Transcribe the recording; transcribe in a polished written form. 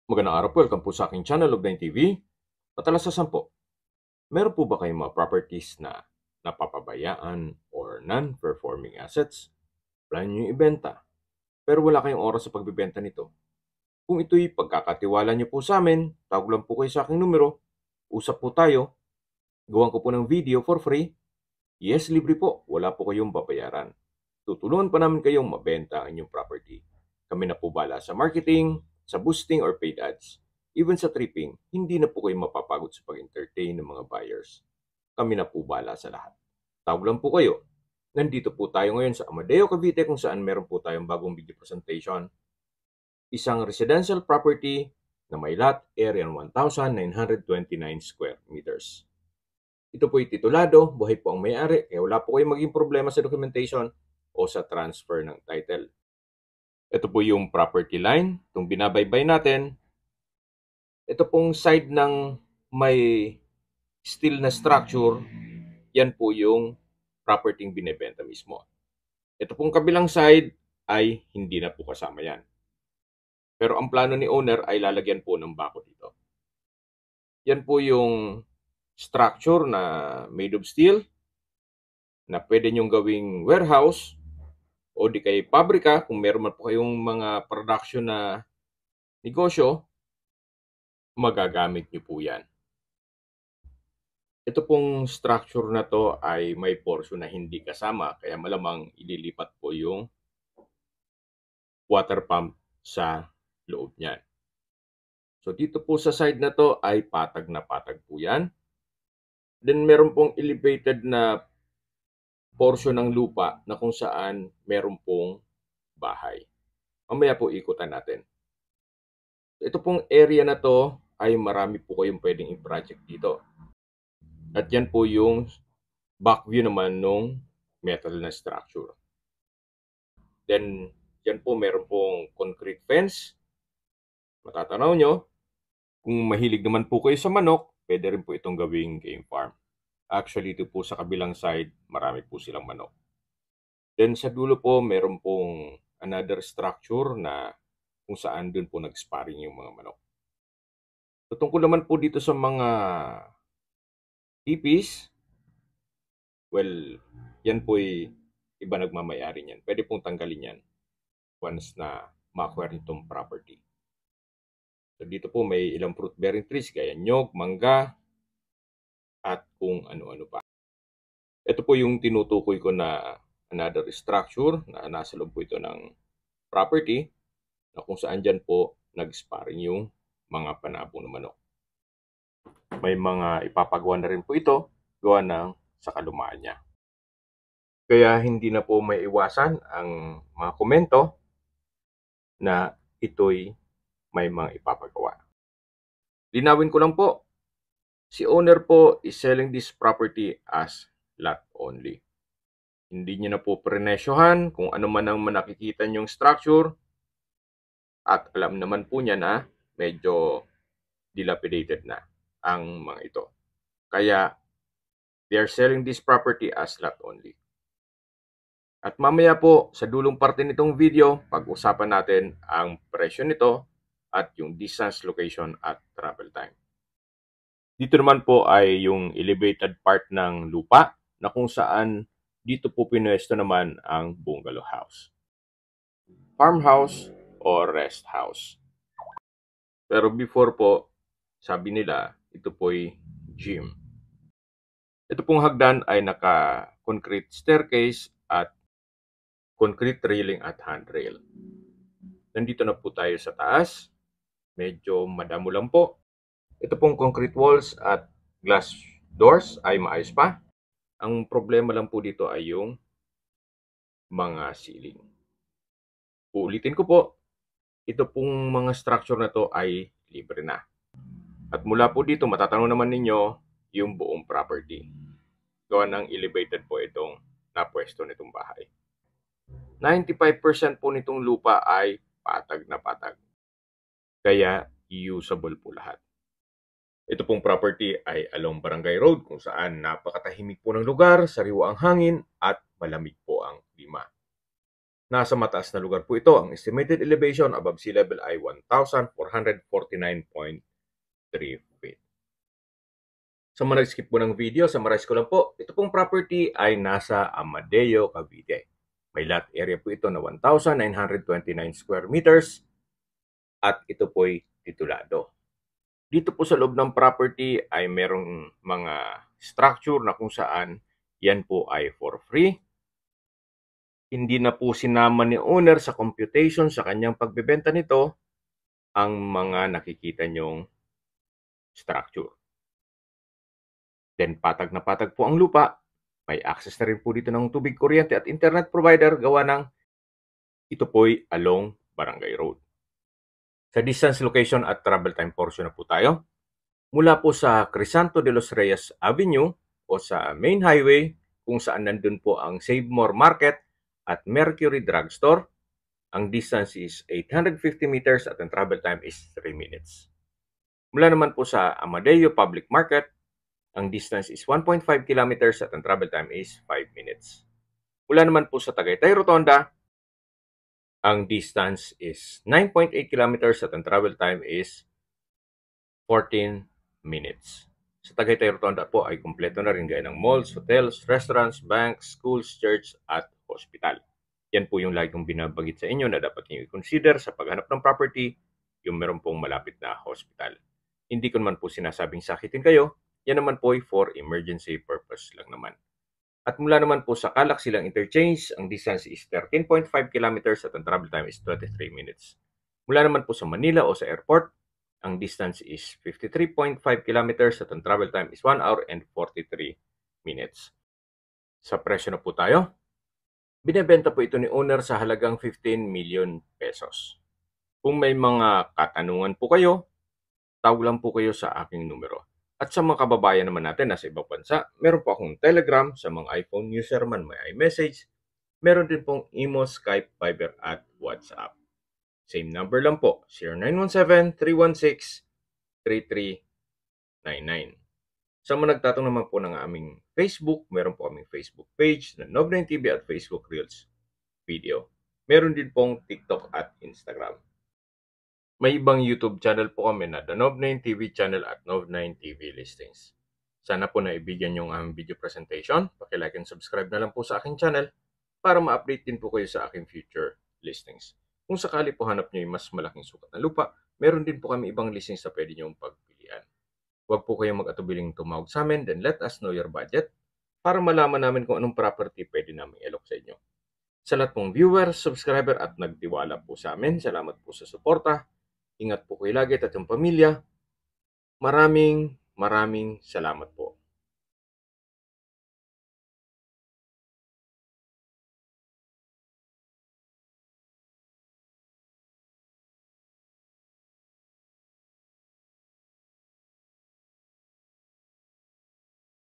Magandang araw po, welcome po sa aking channel, Log9 TV. Matalasasan po, meron po ba kayong mga properties na napapabayaan or non-performing assets? Plan nyo yung ibenta, pero wala kayong oras sa pagbibenta nito. Kung ito'y pagkakatiwala nyo po sa amin, tawag lang po kayo sa aking numero, usap po tayo, gawan ko po ng video for free. Yes, libre po, wala po kayong babayaran. Tutulungan pa namin kayong mabenta ang inyong property. Kami na po bala sa marketing, sa boosting or paid ads. Even sa tripping, hindi na po kayo mapapagod sa pag-entertain ng mga buyers. Kami na po bala sa lahat. Tawag lang po kayo. Nandito po tayo ngayon sa Amadeo, Cavite kung saan meron po tayong bagong video presentation. Isang residential property na may lot area ng 1,929 square meters. Ito po'y titulado, buhay po ang may-ari, kaya wala po kayong maging problema sa documentation o sa transfer ng title. Ito po yung property line, itong binabaybay natin. Ito pong side ng may steel na structure, yan po yung property binibenta mismo. Ito pong kabilang side ay hindi na po kasama yan. Pero ang plano ni owner ay lalagyan po ng bako dito. Yan po yung structure na made of steel na pwede nyong gawing warehouse o di kay pabrika kung meron man po kayong mga production na negosyo, magagamit nyo po yan. Ito pong structure na to ay may portion na hindi kasama kaya malamang ililipat po yung water pump sa loob niyan. So dito po sa side na to ay patag na patag po yan. Then meron pong elevated na portion ng lupa na kung saan meron pong bahay. Mamaya po ikutan natin. Ito pong area na to ay marami po kayong pwedeng i-project dito. At yan po yung back view naman nung metal na structure. Then, yan po meron pong concrete fence. Matatanaw nyo, kung mahilig naman po kayo sa manok, pwede rin po itong gawing game farm. Actually, ito po sa kabilang side, marami po silang manok. Then sa dulo po, meron pong another structure na kung saan dun po nag-sparring yung mga manok. So, tungkol naman po dito sa mga tipis, well, yan po ay iba nagmamayari niyan. Pwede pong tanggalin yan once na ma-acquire nitong property. So, dito po may ilang fruit-bearing trees gaya nyog, mangga, at kung ano-ano pa. Ito po yung tinutukoy ko na another structure na nasa loob po ito ng property na kung saan dyan po nag-sparring yung mga panabong na manok. May mga ipapagawa na rin po ito gawa ng sa kalumaan niya. Kaya hindi na po may iwasan ang mga komento na ito'y may mga ipapagawa. Linawin ko lang po, si owner po is selling this property as lot only. Hindi niya na po prenesyohan kung ano man ang nakikita niyong structure at alam naman po niya na medyo dilapidated na ang mga ito. Kaya they are selling this property as lot only. At mamaya po sa dulong parte nitong video, pag-usapan natin ang presyo nito at yung distance, location at travel time. Dito naman po ay yung elevated part ng lupa na kung saan dito po pinwesto naman ang bungalow house, farmhouse o rest house. Pero before po, sabi nila, ito po'y gym. Ito pong hagdan ay naka-concrete staircase at concrete railing at handrail. Nandito na po tayo sa taas. Medyo madamo lang po. Ito pong concrete walls at glass doors ay maayos pa. Ang problema lang po dito ay yung mga ceiling. Uulitin ko po, ito pong mga structure na to ay libre na. At mula po dito, matatanong naman ninyo yung buong property. Gawa ng elevated po itong napwesto nitong bahay. 95% po nitong lupa ay patag na patag. Kaya usable po lahat. Ito pong property ay along Barangay Road kung saan napakatahimik po ng lugar, sariwa ang hangin at malamig po ang klima. Nasa mataas na lugar po ito. Ang estimated elevation above sea level ay 1,449.3 feet. Sa mga nag-skip po ng video, summarize ko lang po, ito pong property ay nasa Amadeo, Cavite. May lot area po ito na 1,929 square meters at ito po'y titulado. Dito po sa loob ng property ay merong mga structure na kung saan yan po ay for free. Hindi na po sinama ni owner sa computation sa kanyang pagbebenta nito ang mga nakikita nyong structure. Then patag na patag po ang lupa. May access na rin po dito ng tubig, kuryente at internet provider gawa ng ito po'y along Barangay Road. Sa distance, location at travel time portion na po tayo. Mula po sa Crisanto de los Reyes Avenue o sa main highway kung saan nandun po ang Save More Market at Mercury Drugstore, ang distance is 850 meters at ang travel time is 3 minutes. Mula naman po sa Amadeo Public Market, ang distance is 1.5 kilometers at ang travel time is 5 minutes. Mula naman po sa Tagaytay Rotonda, ang distance is 9.8 kilometers at ang travel time is 14 minutes. Sa Tagaytay Rotonda po ay kumpleto na rin gaya ng malls, hotels, restaurants, banks, schools, church at hospital. Yan po yung lagi kong binabagit sa inyo na dapat niyo i-consider sa paghanap ng property, yung meron pong malapit na hospital. Hindi ko naman po sinasabing sakitin kayo, yan naman po ay for emergency purpose lang naman. At mula naman po sa Calac Silang Interchange, ang distance is 13.5 kilometers at ang travel time is 23 minutes. Mula naman po sa Manila o sa airport, ang distance is 53.5 kilometers at ang travel time is 1 hour and 43 minutes. Sa presyo na po tayo. Binebenta po ito ni owner sa halagang 15 million pesos. Kung may mga katanungan po kayo, tawag lang po kayo sa aking numero. At sa mga kababayan naman natin nasa ibang bansa, meron po akong Telegram sa mga iPhone user man, may iMessage. Meron din pong Imo, Skype, Viber at WhatsApp. Same number lang po, 0917-316-3399. Sa mga nagtatanong naman po ng aming Facebook, meron po aming Facebook page na Nov9TV at Facebook Reels video. Meron din pong TikTok at Instagram. May ibang YouTube channel po kami na The Nov9TV channel at Nov9TV listings. Sana po naibigyan yung aming video presentation. Paki-like and subscribe na lang po sa aking channel para ma-update din po kayo sa aking future listings. Kung sakali po hanap nyo yung mas malaking sukat na lupa, meron din po kami ibang listings na pwede nyong pagpilian. Huwag po kayong mag-atubiling tumawag sa amin, then let us know your budget para malaman namin kung anong property pwede namin ilok sa inyo. Sa lahat pong viewers, subscriber at nagtiwala po sa amin, salamat po sa suporta. Ingat po kayo lagi at yung pamilya. Maraming salamat po.